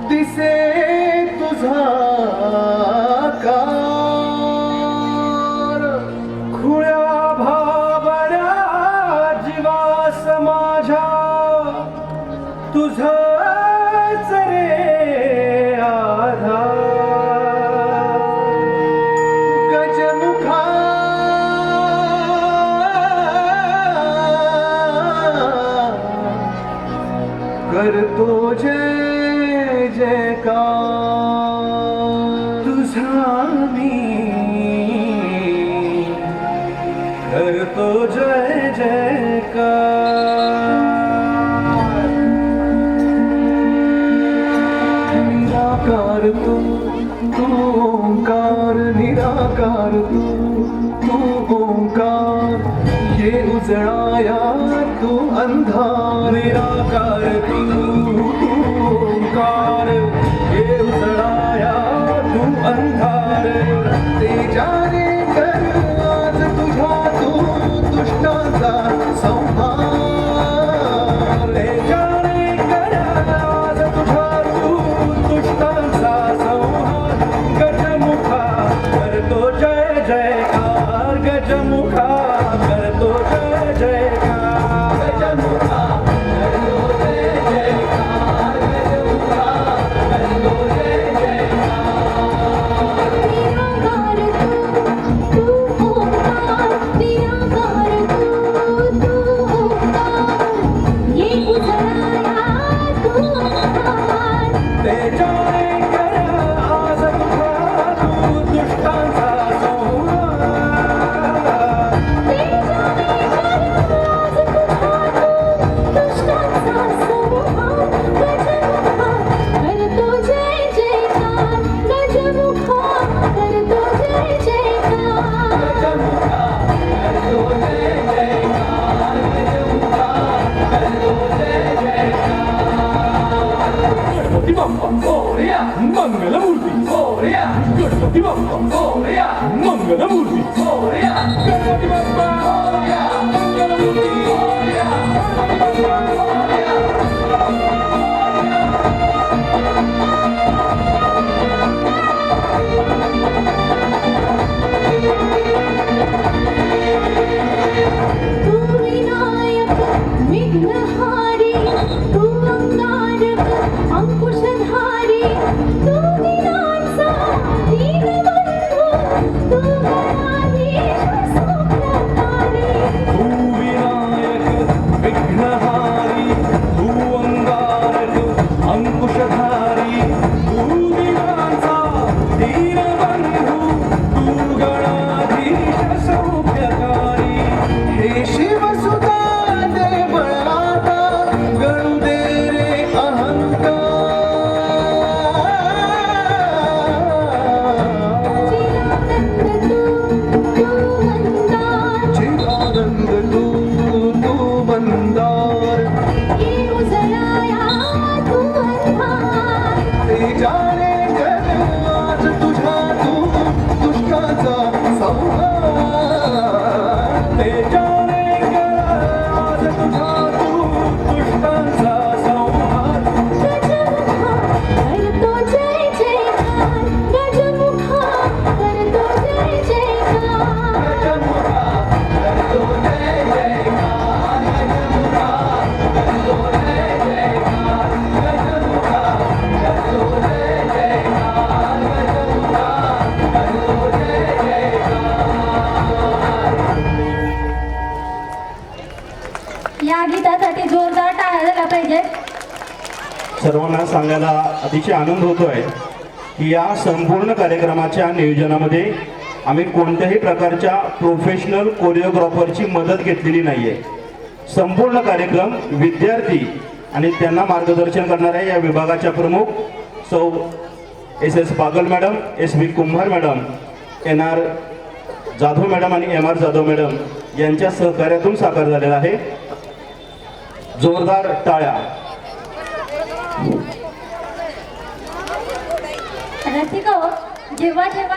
दिसे तुझा कार खुळ्या भाबऱ्या जीवास माझ्या तुझंच रे आधार गजमुखा करतो जय जयकार तुझा मी करतो जय जयकार निराकार तू ओंकार निराकार तू ओंकार ये उजळाया तू अंधार निराकार तू ओंकार ये उजळाया तू अंधार तेजाने कर आज तुझ्या तू दुष्टांचा संहार तेजाने कर आज तुझ्या तू दुष्टांचा संहार गजमुखा करतो जय जयकार गजमुखा करतो जय जयकार गजमुखा करतो जय जयकार गजमुखा करतो जय जयकार निराकार तू ओंकार निराकार तू ओंकार ये उजळाया तू अंधार तेजाने कर आज तुझा तू दुष्टांचा संहार तेजाने कर आज तुझा तू दुष्टांचा संहार गजमुखा करतो जय जयकार गजमुखा करतो जय जयकार गजमुखा करतो जय जयकार गजमुखा करतो जय जयकार गणपती बाप्पा मोरया मंगलमूर्ती मोरया गणपती बाप्पा मोरया मंगलमूर्ती मोरया गणपती बाप्पा मोरया मंगलमूर्ती मोरया गणपती बाप्पा मोरया तू विनायक विघ्नहारी तू अंगारक अंकुशधारी तू दिनांचा दीनबंधू तू गणाधीश सौख्यकारी तू विनायक विघ्नहारी तू अंगारक अंकुशधारी तू दिनांचा दीनबंधू तू गणाधीश सौख्यकारी हे शिवसुता दे बळाता गणू दे रे अहंकार चिरानंद तू चिदानंद तू ये उजळाया तू अंधार तेजाने कर आज तुझ्या तू दुष्टाचा संहार तेजाने कर आज तुझ्या तू दुष्टांचा संहार गजमुखा करतो जय जयकार गजमुखा करतो जय जयकार गजमुखा करतो जय जयकार गजमुखा करतो जय जयकार गजमुखा करतो जय जयकार गजमुखा करतो जय जयकार या गीतासाठी जोरदार टाळ्या झाल्या पाहिजेत. सर्वांना सांगायला अतिशय आनंद होतोय की या संपूर्ण कार्यक्रमाच्या नियोजनामध्ये आम्ही कोणत्याही प्रकारच्या प्रोफेशनल कोरिओग्राफरची मदत घेतलेली नाहीये. संपूर्ण कार्यक्रम विद्यार्थी आणि त्यांना मार्गदर्शन करणाऱ्या या विभागाच्या प्रमुख सौ एस पागल मॅडम, SV कुंभार मॅडम, NR जाधव मॅडम आणि MR जाधव मॅडम यांच्या सहकार्यातून साकार झालेला आहे. जोरदार टाळ्या. रसिका हो, जेव्हा जेव्हा